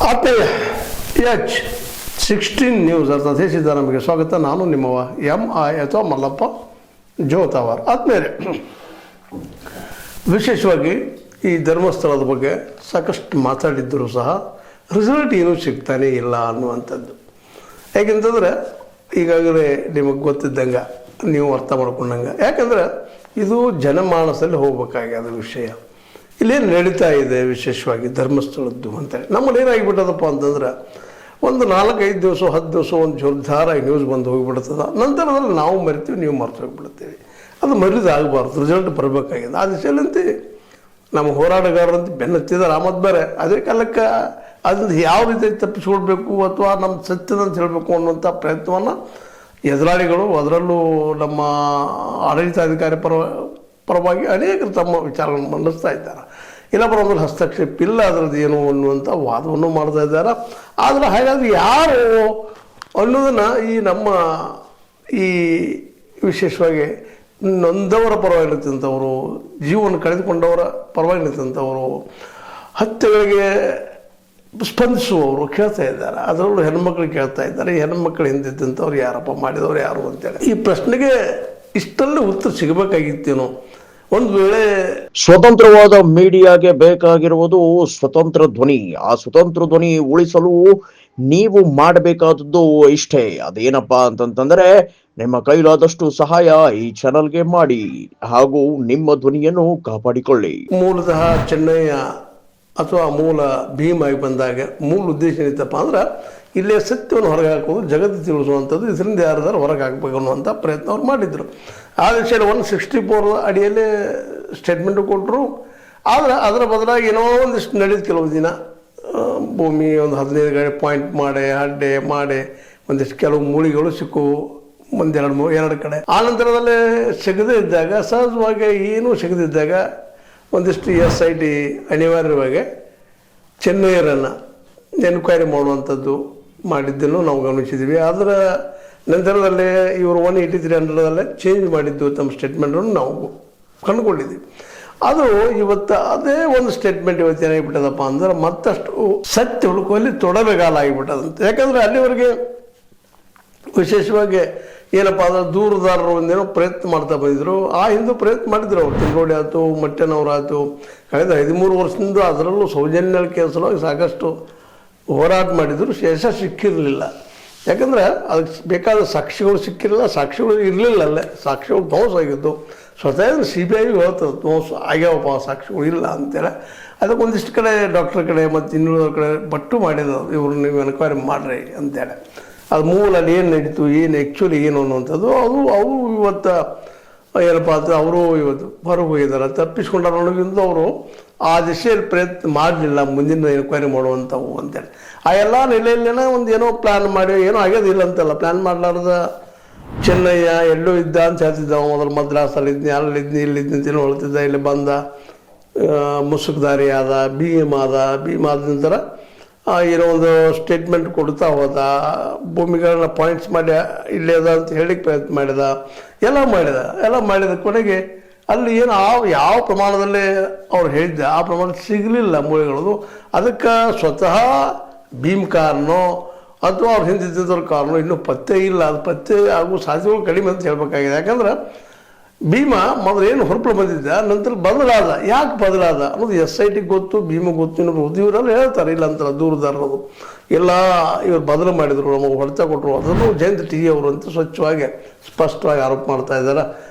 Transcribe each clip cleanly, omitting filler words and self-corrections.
ಆತ್ಮೀಯ H16 news ಅರ್ಥಾತ್ ನಮಗೆ ಸ್ವಾಗತ. ನಾನು ನಿಮ್ಮವ MI ಅಥವಾ ಮಲ್ಲಪ್ಪ ಜೋತಾವರ್. ಆತ್ಮೀಯರೇ, ವಿಶೇಷವಾಗಿ ಈ ಧರ್ಮಸ್ಥಳದ ಬಗ್ಗೆ ಸಾಕಷ್ಟು ಮಾತಾಡಿದ್ದರೂ ಸಹ ರಿಸಲ್ಟ್ ಏನೂ ಸಿಗ್ತಾನೇ ಇಲ್ಲ ಅನ್ನುವಂಥದ್ದು. ಯಾಕೆಂತಂದರೆ ಈಗಾಗಲೇ ನಿಮಗೆ ಗೊತ್ತಿದ್ದಂಗೆ, ನೀವು ಅರ್ಥ ಮಾಡ್ಕೊಂಡಂಗೆ, ಯಾಕಂದರೆ ಇದು ಜನಮಾನಸದಲ್ಲಿ ಹೋಗ್ಬೇಕಾಗ್ಯದ ವಿಷಯ. ಇಲ್ಲೇನು ನಡೀತಾ ಇದೆ ವಿಶೇಷವಾಗಿ ಧರ್ಮಸ್ಥಳದ್ದು ಅಂತೇಳಿ ನಮ್ಮಲ್ಲಿ ಏನಾಗಿಬಿಟ್ಟದಪ್ಪ ಅಂತಂದ್ರೆ, ಒಂದು 4-5 ದಿವಸ 10 ದಿವಸ ಒಂದು ಜೋರ್ಧಾರಾಗಿ ನ್ಯೂಸ್ ಬಂದು ಹೋಗಿಬಿಡ್ತದ. ನಂತರದಲ್ಲಿ ನಾವು ಮರಿತೀವಿ, ನೀವು ಮರೆತು ಹೋಗಿಬಿಡ್ತೀವಿ. ಅದು ಮರಿದಾಗಬಾರ್ದು, ರಿಸಲ್ಟ್ ಬರಬೇಕಾಗಿದೆ. ಆ ದಿಶೆಯಲ್ಲಂತೆ ನಮ್ಮ ಹೋರಾಟಗಾರರಂತ ಬೆನ್ನತ್ತಿದ್ದಾರೆ. ಆಮದು ಬೇರೆ ಅದೇ ಕಾಲಕ್ಕೆ ಅದರಿಂದ ಯಾವ ರೀತಿ ತಪ್ಪಿಸ್ಕೊಳ್ಬೇಕು ಅಥವಾ ನಮ್ಮ ಸತ್ಯದಂತ ಹೇಳಬೇಕು ಅನ್ನುವಂಥ ಪ್ರಯತ್ನವನ್ನು ಎದುರಾಳಿಗಳು, ಅದರಲ್ಲೂ ನಮ್ಮ ಆಡಳಿತಾಧಿಕಾರಿ ಪರವಾಗಿ ಅನೇಕರು ತಮ್ಮ ವಿಚಾರಗಳನ್ನು ಮಂಡಿಸ್ತಾ ಇದ್ದಾರೆ. ಇಲ್ಲಪ್ಪ ಒಂದು ಹಸ್ತಕ್ಷೇಪ ಇಲ್ಲ ಅದರದ್ದು ಏನು ಅನ್ನುವಂಥ ವಾದವನ್ನು ಮಾಡ್ತಾ ಇದ್ದಾರೆ. ಆದರೆ ಹಾಗಾದರೆ ಯಾರು ಅನ್ನೋದನ್ನು ಈ ವಿಶೇಷವಾಗಿ ನೊಂದವರ ಪರವಾಗಿ ನಿಂತಂಥವರು, ಜೀವನ ಕಳೆದುಕೊಂಡವರ ಪರವಾಗಿ ನಿಂತಂಥವರು, ಹತ್ಯೆಗಳಿಗೆ ಸ್ಪಂದಿಸುವವರು ಕೇಳ್ತಾ ಇದ್ದಾರೆ. ಅದರಲ್ಲೂ ಹೆಣ್ಮಕ್ಳು ಕೇಳ್ತಾ ಇದ್ದಾರೆ, ಈ ಹೆಣ್ಮಕ್ಳು ಹಿಂದಿದ್ದಂಥವ್ರು ಯಾರಪ್ಪ, ಮಾಡಿದವರು ಯಾರು ಅಂತೇಳಿ. ಈ ಪ್ರಶ್ನೆಗೆ ಇಷ್ಟಲ್ಲೇ ಉತ್ತರ ಸಿಗಬೇಕಾಗಿತ್ತೇನೋ. ಒಂದು ವೇಳೆ ಸ್ವತಂತ್ರವಾದ ಮೀಡಿಯಾಗೆ ಬೇಕಾಗಿರುವುದು ಸ್ವತಂತ್ರ ಧ್ವನಿ. ಆ ಸ್ವತಂತ್ರ ಧ್ವನಿ ಉಳಿಸಲು ನೀವು ಮಾಡಬೇಕಾದದ್ದು ಇಷ್ಟೇ. ಅದೇನಪ್ಪಾ ಅಂತಂತಂದ್ರೆ, ನಿಮ್ಮ ಕೈಲಾದಷ್ಟು ಸಹಾಯ ಈ ಚಾನಲ್ಗೆ ಮಾಡಿ ಹಾಗೂ ನಿಮ್ಮ ಧ್ವನಿಯನ್ನು ಕಾಪಾಡಿಕೊಳ್ಳಿ. ಮೂಲತಃ ಚೆನ್ನಯ್ಯ ಅಥವಾ ಮೂಲ ಭೀಮಾಗಿ ಬಂದಾಗ ಮೂಲ ಉದ್ದೇಶ ಏನಿತ್ತಪ್ಪ ಅಂದ್ರೆ, ಇಲ್ಲೇ ಸತ್ಯವನ್ನು ಹೊರಗೆ ಹಾಕೋದು, ಜಗತ್ತು ತಿಳಿಸುವಂಥದ್ದು, ಇದರಿಂದ ಯಾರ್ದಾರು ಹೊರಗೆ ಹಾಕಬೇಕು ಅನ್ನುವಂಥ ಪ್ರಯತ್ನ ಅವ್ರು ಮಾಡಿದರು. ಆ ದಿಶೆಯಲ್ಲಿ 164 ಅಡಿಯಲ್ಲೇ ಸ್ಟೇಟ್ಮೆಂಟು ಕೊಟ್ಟರು. ಆದರೆ ಅದರ ಬದಲಾಗಿ ಏನೋ ಒಂದಿಷ್ಟು ನಡೆದು ಕೆಲವು ದಿನ ಭೂಮಿ ಒಂದು 15 ಪಾಯಿಂಟ್ ಮಾಡಿ ಅಡ್ಡೆ ಮಾಡಿ ಒಂದಿಷ್ಟು ಕೆಲವು ಮೂಳಿಗಳು ಸಿಕ್ಕು ಎರಡು ಕಡೆ. ಆ ನಂತರದಲ್ಲೇ ಸಿಗದೇ ಇದ್ದಾಗ, ಸಹಜವಾಗಿ ಏನೂ ಸಿಗದಿದ್ದಾಗ ಒಂದಿಷ್ಟು SIT ಅನಿವಾರ್ಯವಾಗಿ ಚೆನ್ನಯ್ಯರನ್ನು ಎನ್ಕ್ವೈರಿ ಮಾಡುವಂಥದ್ದು ಮಾಡಿದ್ದನ್ನು ನಾವು ಗಮನಿಸಿದ್ವಿ. ಅದರ ನಂತರದಲ್ಲೇ ಇವರು 183 ಅಂಡರ್ದಲ್ಲೇ ಚೇಂಜ್ ಮಾಡಿದ್ದು ತಮ್ಮ ಸ್ಟೇಟ್ಮೆಂಟನ್ನು ನಾವು ಕಂಡುಕೊಂಡಿದ್ವಿ. ಅದು ಇವತ್ತು ಅದೇ ಒಂದು ಸ್ಟೇಟ್ಮೆಂಟ್ ಇವತ್ತು ಏನಾಗಿಬಿಟ್ಟದಪ್ಪ ಅಂದ್ರೆ, ಮತ್ತಷ್ಟು ಸತ್ಯ ಹುಡುಕುವಲ್ಲಿ ತೊಡಬೇಗಾಲ ಆಗಿಬಿಟ್ಟದಂತೆ. ಯಾಕಂದರೆ ಅಲ್ಲಿವರೆಗೆ ವಿಶೇಷವಾಗಿ ಏನಪ್ಪ ಅಂದ್ರೆ ದೂರದಾರರು ಒಂದೇನೋ ಪ್ರಯತ್ನ ಮಾಡ್ತಾ ಬಂದಿದ್ರು. ಆ ಹಿಂದೆ ಪ್ರಯತ್ನ ಮಾಡಿದ್ರು ಅವರು, ತಿಂಗೋಡಿ ಆಯ್ತು, ಮಟ್ಟೆನವರಾಯ್ತು, ಕಳೆದ 13 ವರ್ಷದಿಂದ ಅದರಲ್ಲೂ ಸೌಜನ್ಯ ಕೇಸಲವಾಗಿ ಸಾಕಷ್ಟು ಹೋರಾಟ ಮಾಡಿದ್ರು. ಯಶಸ್ಸು ಸಿಕ್ಕಿರಲಿಲ್ಲ. ಯಾಕಂದರೆ ಅದಕ್ಕೆ ಬೇಕಾದ ಸಾಕ್ಷಿಗಳು ಸಿಕ್ಕಿರಲಿಲ್ಲ, ಸಾಕ್ಷಿಗಳು ಇರಲಿಲ್ಲ, ಅಲ್ಲೇ ಸಾಕ್ಷಿಗಳು ಧ್ವಂಸ ಆಗಿದ್ದು. ಸ್ವತಃ CBI ಹೇಳ್ತದೆ ಧ್ವಂಸ ಆಗ್ಯಾವಪ್ಪ, ಸಾಕ್ಷಿಗಳು ಇಲ್ಲ ಅಂತೇಳಿ. ಅದಕ್ಕೆ ಒಂದಿಷ್ಟು ಕಡೆ ಡಾಕ್ಟರ್ ಕಡೆ ಮತ್ತು ಇನ್ನೂರ ಕಡೆ ಬಟ್ಟು ಮಾಡಿದ್ರು, ಇವರು ನೀವು ಎನ್ಕ್ವೈರಿ ಮಾಡಿರಿ ಅಂತೇಳಿ. ಅದು ಮೂಲಲ್ಲಿ ಏನು ನಡೀತು, ಏನು ಆ್ಯಕ್ಚುಲಿ ಏನು ಅನ್ನುವಂಥದ್ದು ಅವರು ಇವತ್ತು ಏನಪ್ಪ ಅಂತ ಅವರು ಇವತ್ತು ಹೊರಗೆ ಹೋಗಿದ್ದಾರೆ. ತಪ್ಪಿಸ್ಕೊಂಡಾರ ಅನ್ನೋದ್ರಿಂದ ಅವರು ಆ ದಿಶೆಯಲ್ಲಿ ಪ್ರಯತ್ನ ಮಾಡಲಿಲ್ಲ ಮುಂದಿನ ಎನ್ಕ್ವೈರಿ ಮಾಡುವಂಥವು ಅಂತೇಳಿ. ಆ ಎಲ್ಲ ನೆಲೆಯಲ್ಲೇನೋ ಒಂದು ಏನೋ ಪ್ಲ್ಯಾನ್ ಮಾಡಿ, ಏನೋ ಆಗೋದಿಲ್ಲ ಅಂತಲ್ಲ, ಪ್ಲ್ಯಾನ್ ಮಾಡಲಾರ್ದ ಚೆನ್ನಯ್ಯ ಎಲ್ಲೋ ಇದ್ದ ಅಂತ ಹೇಳ್ತಿದ್ದ. ಮೊದಲು ಮದ್ರಾಸಲ್ಲಿ ಇದ್ನಿ, ಅಲ್ಲಿದ್ನಿ, ಇಲ್ಲಿದ್ನಿ ಅಂತೇನೋ ಹೇಳ್ತಿದ್ದ. ಇಲ್ಲಿ ಬಂದ ಮುಸುಕ್ದಾರಿ ಆದ, ಭೀಮಾದ ನಂತರ ಏನೋ ಒಂದು ಸ್ಟೇಟ್ಮೆಂಟ್ ಕೊಡ್ತಾ ಹೋದ, ಭೂಮಿಗಳನ್ನ ಪಾಯಿಂಟ್ಸ್ ಮಾಡಿ ಇಲ್ಲೇ ಅದ ಅಂತ ಹೇಳಿಕ್ಕೆ ಪ್ರಯತ್ನ ಎಲ್ಲ ಮಾಡಿದ ಕೊನೆಗೆ ಅಲ್ಲಿ ಏನು ಯಾವ ಪ್ರಮಾಣದಲ್ಲಿ ಅವ್ರು ಹೇಳಿದ್ದ ಆ ಪ್ರಮಾಣ ಸಿಗಲಿಲ್ಲ ಮೂಳೆಗಳದು. ಅದಕ್ಕೆ ಸ್ವತಃ ಭೀಮ್ ಕಾರಣೋ ಅಥವಾ ಅವ್ರು ಹಿಂದಿದ್ದವ್ರ ಕಾರಣೋ ಇನ್ನೂ ಪತ್ತೆ ಇಲ್ಲ. ಅದು ಪತ್ತೆ ಆಗೋ ಸಾಧ್ಯತೆಗಳು ಕಡಿಮೆ ಅಂತ ಹೇಳ್ಬೇಕಾಗಿದೆ. ಯಾಕಂದ್ರೆ ಭೀಮ ಮೊದಲು ಏನು ಹೊರಪು ಬಂದಿದ್ದ, ನಂತರ ಬದಲಾದ. ಯಾಕೆ ಬದಲಾದ ಅನ್ನೋದು SIT ಗೊತ್ತು, ಭೀಮಿಗೆ ಗೊತ್ತು, ಇನ್ನೊಬ್ರು ಇವರೆಲ್ಲ ಹೇಳ್ತಾರೆ. ಇಲ್ಲ ಅಂತಾರೆ ದೂರದಾರರು ಎಲ್ಲ ಇವರು ಬದಲು ಮಾಡಿದರು, ನಮಗೆ ಹೊಡೆತ ಕೊಟ್ಟರು. ಅದನ್ನು ಜಯಂತ್ T ಅವರು ಅಂತ ಸ್ವಚ್ಛವಾಗಿ ಸ್ಪಷ್ಟವಾಗಿ ಆರೋಪ ಮಾಡ್ತಾ ಇದ್ದಾರೆ.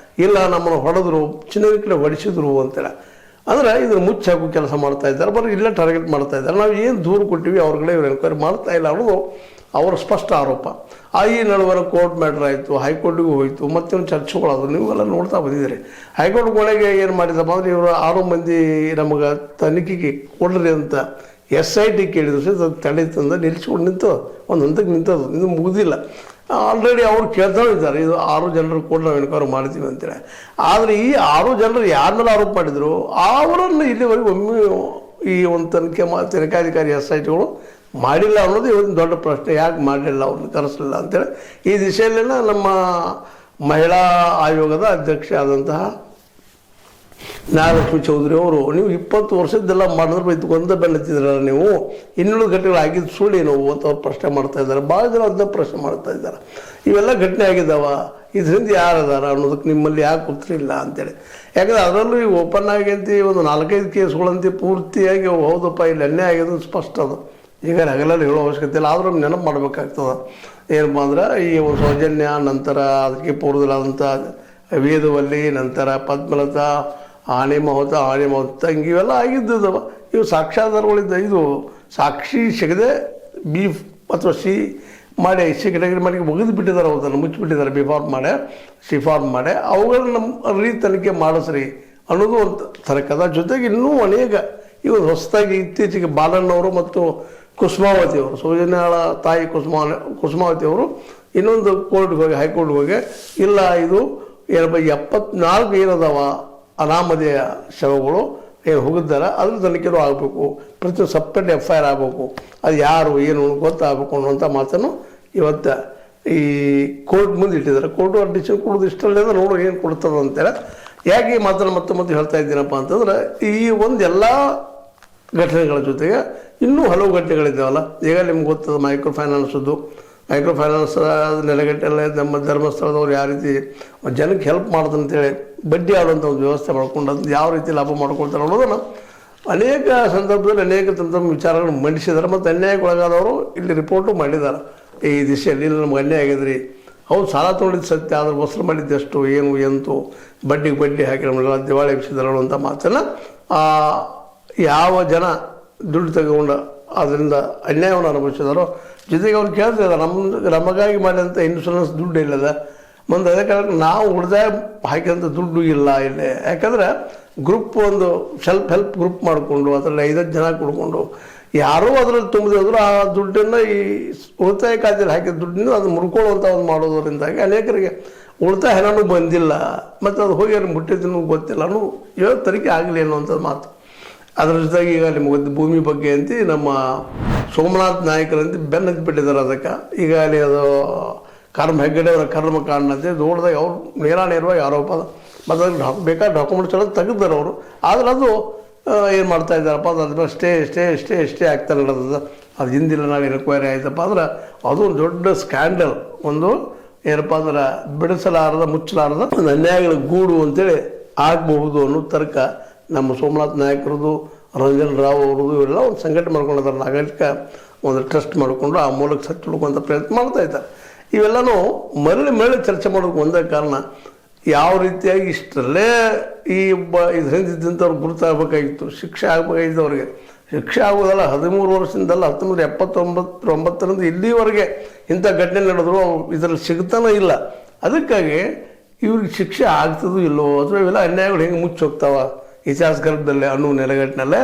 ಇಲ್ಲ ನಮ್ಮನ್ನು ಹೊಡೆದ್ರು, ಚಿನ್ನದ ಕಡೆ ಹೊಡಿಸಿದ್ರು ಅಂತೇಳಿ. ಅಂದರೆ ಇದನ್ನು ಮುಚ್ಚಿ ಹಾಕೋ ಕೆಲಸ ಮಾಡ್ತಾ ಇದ್ದಾರೆ. ಬರೀ ಇಲ್ಲೇ ಟಾರ್ಗೆಟ್ ಮಾಡ್ತಾ ಇದ್ದಾರೆ. ನಾವು ಏನು ದೂರು ಕೊಟ್ಟಿವಿ ಅವ್ರ ಕಡೆ ಇವ್ರು ಎನ್ಕ್ವೈರಿ ಮಾಡ್ತಾ ಇಲ್ಲ ಅನ್ನೋದು ಅವರ ಸ್ಪಷ್ಟ ಆರೋಪ. ಈ ನಡುವೆ ಕೋರ್ಟ್ ಮ್ಯಾಟ್ರ್ ಆಯಿತು, ಹೈಕೋರ್ಟಿಗೂ ಹೋಯಿತು, ಮತ್ತೊಂದು ಚರ್ಚೆಗಳಾದ್ರು. ನೀವೆಲ್ಲ ನೋಡ್ತಾ ಬಂದಿದ್ದೀರಿ. ಹೈಕೋರ್ಟ್ ಒಳಗೆ ಏನು ಮಾಡಿದಪ್ಪ ಅಂದರೆ, ಇವರು 6 ಮಂದಿ ನಮಗೆ ತನಿಖೆಗೆ ಕೊಡ್ರಿ ಅಂತ SIT ಕೇಳಿದ್ರು ಸಹ ಅದು ತಡೆ ತಂದು ನಿಲ್ಲಿಸ್ಕೊಂಡು ನಿಂತದ, ಒಂದು ಹಂತಕ್ಕೆ ನಿಂತದ್ದು, ಇದು ಮುಗಿದಿಲ್ಲ. ಆಲ್ರೆಡಿ ಅವ್ರು ಕೇಳ್ತಾ ಇದ್ದಾರೆ, ಇದು 6 ಜನರು ಕೂಡ ನಾವು ಎನ್ಕ್ವೈರಿ ಮಾಡ್ತೀವಿ ಅಂತೇಳಿ. ಆದರೆ ಈ 6 ಜನರು ಯಾರ ಮೇಲೆ ಆರೋಪ ಮಾಡಿದ್ರು ಅವರನ್ನು ಇಲ್ಲಿವರೆಗೆ ಒಮ್ಮೆ ಈ ಒಂದು ತನಿಖಾಧಿಕಾರಿ SITಗಳು ಮಾಡಿಲ್ಲ ಅನ್ನೋದು ಇವತ್ತು ದೊಡ್ಡ ಪ್ರಶ್ನೆ. ಯಾಕೆ ಮಾಡಲಿಲ್ಲ, ಅವ್ರನ್ನ ಕರೆಸಲಿಲ್ಲ ಅಂತೇಳಿ ಈ ದಿಶೆಯಲ್ಲೆಲ್ಲ ನಮ್ಮ ಮಹಿಳಾ ಆಯೋಗದ ಅಧ್ಯಕ್ಷ ಆದಂತಹ ನಾಗಲಕ್ಷ್ಮಿ ಚೌಧರಿ ಅವರು ನೀವು 20 ವರ್ಷದ್ದೆಲ್ಲ ಮಾಡಿದ್ರೆ ಇದು ಒಂದೇ ಬೆನ್ನತ್ತಿದ್ರಲ್ಲ ನೀವು, ಇನ್ನುಳಿದ ಘಟನೆಗಳು ಆಗಿದ್ದು ಸುಳ್ಳೇನು ಅಂತ ಅವ್ರು ಪ್ರಶ್ನೆ ಮಾಡ್ತಾ ಇದ್ದಾರೆ. ಭಾಳ ಜನ ಅದನ್ನ ಪ್ರಶ್ನೆ ಮಾಡ್ತಾ ಇದ್ದಾರೆ. ಇವೆಲ್ಲ ಘಟನೆ ಆಗಿದ್ದಾವ, ಇದರಿಂದ ಯಾರು ಅದಾರ ಅನ್ನೋದಕ್ಕೆ ನಿಮ್ಮಲ್ಲಿ ಯಾಕೆ ಉತ್ತರ ಇಲ್ಲ ಅಂತೇಳಿ. ಯಾಕಂದ್ರೆ ಅದರಲ್ಲೂ ಈಗ ಓಪನ್ ಆಗಿ ಅಂತ ಒಂದು 4-5 ಕೇಸ್ಗಳಂತೆ ಪೂರ್ತಿಯಾಗಿ ಹೌದಪ್ಪ ಇಲ್ಲಿ ಅನ್ಯಾಯ ಆಗೋದು ಸ್ಪಷ್ಟ ಅದು. ಈಗ ಹಗಲಲ್ಲಿ ಹೇಳೋ ಅವಶ್ಯಕತೆ ಇಲ್ಲ, ಆದರೂ ನೆನಪು ಮಾಡಬೇಕಾಗ್ತದೆ. ಏನಪ್ಪ ಅಂದ್ರೆ ಈ ಒಂದು ಸೌಜನ್ಯ, ನಂತರ ಅದಕ್ಕೆ ಪೂರ್ವದಲ್ಲಾದಂಥ ವೇದವಲ್ಲಿ, ನಂತರ ಪದ್ಮಲತಾ, ಆನೆ ಮಹೋತ ಇವೆಲ್ಲ ಆಗಿದ್ದದವ. ಇವು ಸಾಕ್ಷ್ಯಾಧಾರಗಳಿದ್ದ. ಇದು ಸಾಕ್ಷಿ ಸಿಗದೆ ಬೀಫ್ ಅಥವಾ ಮಾಡಿ ಸಿ ಕೆಟಗರಿ ಮಾಡಿ ಒಗೆದು ಬಿಟ್ಟಿದ್ದಾರೆ, ಅವತ್ತನ್ನು ಮುಚ್ಚಿಬಿಟ್ಟಿದ್ದಾರೆ. ಬಿಫಾರ್ಮ್ ಮಾಡಿ ಸಿಫಾರ್ಮ್ ಮಾಡಿ ಅವುಗಳನ್ನ ನಮ್ಮ ತನಿಖೆ ಮಾಡಿಸ್ರಿ ಅನ್ನೋದು ಒಂದು ತರಕದ. ಜೊತೆಗೆ ಇನ್ನೂ ಅನೇಕ ಇವು ಹೊಸದಾಗಿ ಇತ್ತೀಚೆಗೆ ಬಾಲಣ್ಣವರು ಮತ್ತು ಕುಸುಮಾವತಿ ಅವರು, ಸೌಜನ್ಯಾಳ ತಾಯಿ ಕುಸುಮಾವತಿ ಅವರು ಇನ್ನೊಂದು ಕೋರ್ಟ್ಗೆ ಹೋಗಿ, ಹೈಕೋರ್ಟ್ಗೆ ಹೋಗಿ ಇಲ್ಲ ಇದು ಏನಪ್ಪ 74 ಏನದಾವ ಅನಾಮಧೇಯ ಶವಗಳು ಏನು ಹೋಗಿದ್ದಾರೆ, ಅದ್ರ ತನಿಖೆನೂ ಆಗಬೇಕು, ಪ್ರತಿ ಸಪ್ರೇಟ್ FIR ಆಗಬೇಕು, ಅದು ಯಾರು ಏನು ಗೊತ್ತಾಗಬೇಕು ಅನ್ನುವಂಥ ಮಾತನ್ನು ಇವತ್ತು ಈ ಕೋರ್ಟ್ ಮುಂದೆ ಇಟ್ಟಿದ್ದಾರೆ. ಕೋರ್ಟು ಡಿಸಿಷನ್ ಕೊಡೋದು ಇಷ್ಟಲ್ಲೇ ನೋಡು ಏನು ಕೊಡ್ತದೆ ಅಂತೇಳಿ. ಯಾಕೆ ಈ ಮಾತನ್ನು ಮತ್ತೆ ಹೇಳ್ತಾ ಇದ್ದೀನಪ್ಪ ಅಂತಂದ್ರೆ, ಈ ಒಂದೆಲ್ಲ ಘಟನೆಗಳ ಜೊತೆಗೆ ಇನ್ನೂ ಹಲವು ಘಟನೆಗಳಿದ್ದಾವಲ್ಲ. ಈಗ ನಿಮ್ಗೆ ಗೊತ್ತದ ಮೈಕ್ರೋ ಫೈನಾನ್ಸ್ ನೆಲೆಗಟ್ಟೆಲ್ಲ ನಮ್ಮ ಧರ್ಮಸ್ಥಳದವ್ರು ಯಾವ ರೀತಿ ಜನಕ್ಕೆ ಹೆಲ್ಪ್ ಮಾಡೋದಂತೇಳಿ ಬಡ್ಡಿ ಆಡುವಂಥ ಒಂದು ವ್ಯವಸ್ಥೆ ಮಾಡ್ಕೊಂಡು ಅದು ಯಾವ ರೀತಿ ಲಾಭ ಮಾಡ್ಕೊಳ್ತಾರೆ ಅನ್ನೋದನ್ನು ಅನೇಕ ಸಂದರ್ಭದಲ್ಲಿ ಅನೇಕ ವಿಚಾರಗಳನ್ನು ಮಂಡಿಸಿದ್ದಾರೆ. ಮತ್ತು ಅನ್ಯಾಯಕ್ಕೊಳಗಾದವರು ಇಲ್ಲಿ ರಿಪೋರ್ಟು ಮಾಡಿದ್ದಾರೆ. ಈ ದಿಶೆಯಲ್ಲಿ ಇಲ್ಲಿ ನಮ್ಗೆ ಅನ್ಯಾಯ ಆಗಿದ್ರಿ, ಹೌದು ಸಾಲ ತೊಗೊಂಡಿದ್ದು ಸತ್ಯ, ಆದ್ರೆ ವಸೂಲು ಮಾಡಿದ್ದೆಷ್ಟು ಏನು ಎಂತು ಬಡ್ಡಿ ಹಾಕಿ ನಮ್ಮನ್ನೆಲ್ಲ ದಿವಾಳಿ ಎಬ್ಸಿದಾರೆ ಅನ್ನುವಂಥ ಮಾತನ್ನು ಯಾವ ಜನ ದುಡ್ಡು ತಗೊಂಡು ಅದರಿಂದ ಅನ್ಯಾಯವನ್ನು ಅನುಭವಿಸಿದಾರೋ ಜೊತೆಗೆ ಅವ್ರು ಕೇಳ್ತಿದ್ದಾರೆ, ನಮಗಾಗಿ ಮಾಡಿದಂಥ ಇನ್ಶೂರೆನ್ಸ್ ದುಡ್ಡು ಇಲ್ಲದ ಮುಂದೆ. ಅದೇ ಕಾರಣಕ್ಕೆ ನಾವು ಉಳಿದಾಯ ಹಾಕಿದಂಥ ದುಡ್ಡು ಇಲ್ಲ ಇಲ್ಲೇ. ಯಾಕಂದರೆ ಗ್ರೂಪ್ ಒಂದು ಹೆಲ್ಪ್ ಗ್ರೂಪ್ ಮಾಡಿಕೊಂಡು ಅದರಲ್ಲಿ 5 ಜನ ಕೊಡ್ಕೊಂಡು ಯಾರೋ ಅದರಲ್ಲಿ ತುಂಬಿದ್ರು ಆ ದುಡ್ಡನ್ನು ಈ ಉಳಿತಾಯ ಖಾತೆಯಲ್ಲಿ ಹಾಕಿದ ದುಡ್ಡನ್ನು ಅದು ಮುರ್ಕೊಳ್ಳುವಂಥ ಒಂದು ಮಾಡೋದರಿಂದಾಗಿ ಅನೇಕರಿಗೆ ಉಳಿತಾಯ ಹಣನೂ ಬಂದಿಲ್ಲ, ಮತ್ತು ಅದು ಹೋಗಿ ಅಲ್ಲಿ ಮುಟ್ಟಿದ್ದನ್ನು ಗೊತ್ತಿಲ್ಲ ಅನ್ನೋ ಇವತ್ತು ತನಿಖೆ ಆಗಲಿ ಅನ್ನುವಂಥದ್ದು ಮಾತು. ಅದರ ಜೊತೆಗೆ ಈಗ ನಿಮ್ಗೆ ಭೂಮಿ ಬಗ್ಗೆ ಅಂತ ನಮ್ಮ ಸೋಮನಾಥ್ ನಾಯಕರಂತ ಬೆನ್ನ ಹತ್ತಿಬಿಟ್ಟಿದ್ದಾರೆ. ಅದಕ್ಕೆ ಈಗ ಅಲ್ಲಿ ಅದು ಹೆಗ್ಗಡೆ ಅವರ ಕರ್ಮಕಾಂಡ ಅಂತ ದೊಡ್ಡದಾಗಿ ಅವ್ರು ನೇರವಾಗಿ ಆರೋಪ, ಮತ್ತು ಅದಕ್ಕೆ ಬೇಕಾದ ಡಾಕ್ಯುಮೆಂಟ್ಸ್ ಎಲ್ಲ ತೆಗೆದಾರೆ ಅವರು. ಆದರೆ ಅದು ಏನು ಮಾಡ್ತಾ ಇದ್ದಾರಪ್ಪ ಅದು ಅದ್ರ ಸ್ಟೇ ಆಗ್ತಾ ನಡೆದ. ಅದು ಹಿಂದಿಲ್ಲ ನಾವು ಎನ್ಕ್ವೈರಿ ಆಯ್ತಪ್ಪ ಅಂದ್ರೆ ಅದು ಒಂದು ದೊಡ್ಡ ಸ್ಕ್ಯಾಂಡಲ್, ಒಂದು ಏನಪ್ಪ ಅಂದ್ರೆ ಮುಚ್ಚಲಾರದ ಒಂದು ಅನ್ಯಾಯಗಳ ಗೂಡು ಅಂತೇಳಿ ಆಗಬಹುದು ಅನ್ನೋ ತರ್ಕ ನಮ್ಮ ಸೋಮನಾಥ್ ನಾಯಕರದು, ರಂಜನ್ ರಾವ್ ಅವ್ರದ್ದು ಇವರೆಲ್ಲ ಒಂದು ಸಂಘಟನೆ ಮಾಡ್ಕೊಂಡಿದ್ದಾರೆ. ನಾಗರಿಕ ಒಂದು ಟ್ರಸ್ಟ್ ಮಾಡಿಕೊಂಡು ಆ ಮೂಲಕ ಸತ್ತು ಹುಡುಕುವಂಥ ಪ್ರಯತ್ನ ಮಾಡ್ತಾ ಇದ್ದಾರೆ. ಇವೆಲ್ಲನೂ ಮರಳಿ ಚರ್ಚೆ ಮಾಡೋಕ್ಕೆ ಒಂದೇ ಕಾರಣ, ಯಾವ ರೀತಿಯಾಗಿ ಇಷ್ಟರಲ್ಲೇ ಈ ಇದು ಹಿಂದಿದ್ದಂಥವ್ರು ಗುರುತಾಗಬೇಕಾಗಿತ್ತು, ಶಿಕ್ಷೆ ಆಗಬೇಕಾಗಿತ್ತು. ಅವ್ರಿಗೆ ಶಿಕ್ಷೆ ಆಗೋದಲ್ಲ 13 ವರ್ಷದಿಂದಲ್ಲ 1979ರಿಂದ ಇಲ್ಲಿವರೆಗೆ ಇಂಥ ಘಟನೆ ನಡೆದ್ರು ಇದರಲ್ಲಿ ಸಿಗ್ತಾನೆ ಇಲ್ಲ. ಅದಕ್ಕಾಗಿ ಇವ್ರಿಗೆ ಶಿಕ್ಷೆ ಆಗ್ತದೋ ಇಲ್ಲವೋ ಅಥವಾ ಇವೆಲ್ಲ ಅನ್ಯಾಯಗಳು ಹೆಂಗೆ ಮುಚ್ಚಿ ಹೋಗ್ತಾವ ಇತಿಹಾಸ ಗರ್ಭದಲ್ಲೇ ಅನ್ನೋ ನೆಲೆಗಟ್ಟಿನಲ್ಲೇ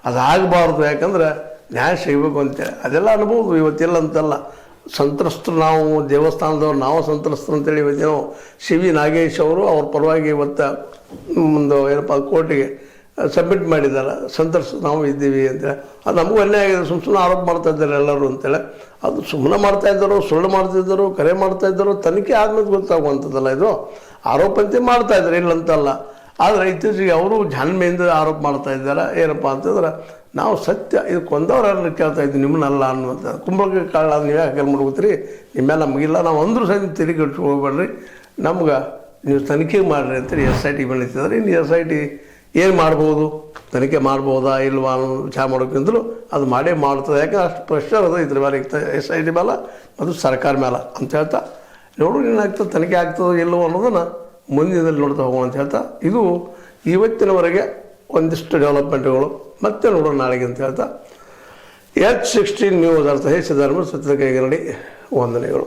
ಅದಾಗಬಾರ್ದು. ಯಾಕಂದ್ರೆ ನ್ಯಾಯ ಸಿಗಬೇಕು ಅಂತೇಳಿ ಅದೆಲ್ಲ ಅನ್ಬೋದು. ಇವತ್ತೆಲ್ಲ ಅಂತಲ್ಲ, ಸಂತ್ರಸ್ತರು ನಾವು ದೇವಸ್ಥಾನದವ್ರು ನಾವು ಸಂತ್ರಸ್ತರು ಅಂತೇಳಿ ಇವತ್ತೇನೋ ವಿ ನಾಗೇಶ್ ಅವರು ಅವ್ರ ಪರವಾಗಿ ಇವತ್ತು ಒಂದು ಏನಪ್ಪ ಕೋರ್ಟಿಗೆ ಸಬ್ಮಿಟ್ ಮಾಡಿದ್ದಾರೆ, ಸಂತ್ರಸ್ತ ನಾವು ಇದ್ದೀವಿ ಅಂತೇಳಿ. ಅದು ನಮಗೂ ಅನ್ಯಾಯ ಆಗಿದೆ, ಸುಮ್ಮನೆ ಆರೋಪ ಮಾಡ್ತಾ ಇದ್ದಾರೆ ಎಲ್ಲರೂ ಅಂತೇಳಿ. ಅದು ಸುಮ್ಮನೆ ಮಾಡ್ತಾಯಿದ್ದಾರೋ, ಸುಳ್ಳು ಮಾಡ್ತಿದ್ದಾರೋ, ಕರೆ ಮಾಡ್ತಾಯಿದ್ದಾರೋ ತನಿಖೆ ಆದ್ಮೇಲೆ ಗೊತ್ತಾಗುವಂಥದ್ದಲ್ಲ. ಇದು ಆರೋಪಂತೆ ಮಾಡ್ತಾಯಿದ್ದಾರೆ, ಇಲ್ಲಂತಲ್ಲ. ಆದರೆ ಇತ್ತೀಚೆಗೆ ಅವರು ಜಾಣ್ಮೆಯಿಂದ ಆರೋಪ ಮಾಡ್ತಾ ಇದ್ದಾರೆ. ಏನಪ್ಪ ಅಂತಂದ್ರೆ ನಾವು ಸತ್ಯ ಇದು ಕೊಂದವ್ರು ಕೇಳ್ತಾ ಇದ್ವಿ, ನಿಮ್ಮನ್ನಲ್ಲ ಅನ್ನುವಂಥ. ಕುಂಬಳಕಾಯಿ ಕಾಳು ಅದು ನೀವೇ ಹಾಕಲ್ ಮಾಡ್ಕೋತೀರಿ, ನಿಮ್ಮೇಲೆ ನಮಗಿಲ್ಲ, ನಾವು ಅಂದರೂ ಸಹ ತೆರಿಗೆ ಹೋಗ್ಬೇಡ್ರಿ, ನಮ್ಗೆ ನೀವು ತನಿಖೆ ಮಾಡಿರಿ ಅಂತೇಳಿ SIT ಬೆಳೀತಿದ್ದಾರೆ. ಇನ್ನು SIT ಏನು ಮಾಡ್ಬೋದು, ತನಿಖೆ ಮಾಡ್ಬೋದಾ ಇಲ್ವಾ ಅನ್ನೋ ವಿಚಾರ ಮಾಡೋಕ್ಕಿಂತಲೂ ಅದು ಮಾಡೇ ಮಾಡ್ತದೆ. ಯಾಕಂದ್ರೆ ಅಷ್ಟು ಪ್ರೆಷರ್ ಅದ ಇದ್ರ ಮೇಲೆ SIT ಮೇಲೆ, ಅದು ಸರ್ಕಾರ ಮೇಲೆ ಅಂತ ಹೇಳ್ತಾ ನೋಡು ಏನಾಗ್ತದೆ, ತನಿಖೆ ಆಗ್ತದೋ ಇಲ್ಲವೋ ಅನ್ನೋದನ್ನು ಮುಂದಿನಲ್ಲಿ ನೋಡ್ತಾ ಹೋಗೋಣ ಅಂತ ಹೇಳ್ತಾ, ಇದು ಇವತ್ತಿನವರೆಗೆ ಒಂದಿಷ್ಟು ಡೆವಲಪ್ಮೆಂಟ್ಗಳು. ಮತ್ತೆ ನೋಡೋಣ ನಾಳೆಗೆ ಅಂತ ಹೇಳ್ತಾ H16 ನ್ಯೂಸ್ ಅರ್ಥ ಹೆಚ್ಚು ಧರ್ಮ ಸತ್ಯದ ಕೈಗೆ ನಡಿ ವಂದನೆಗಳು.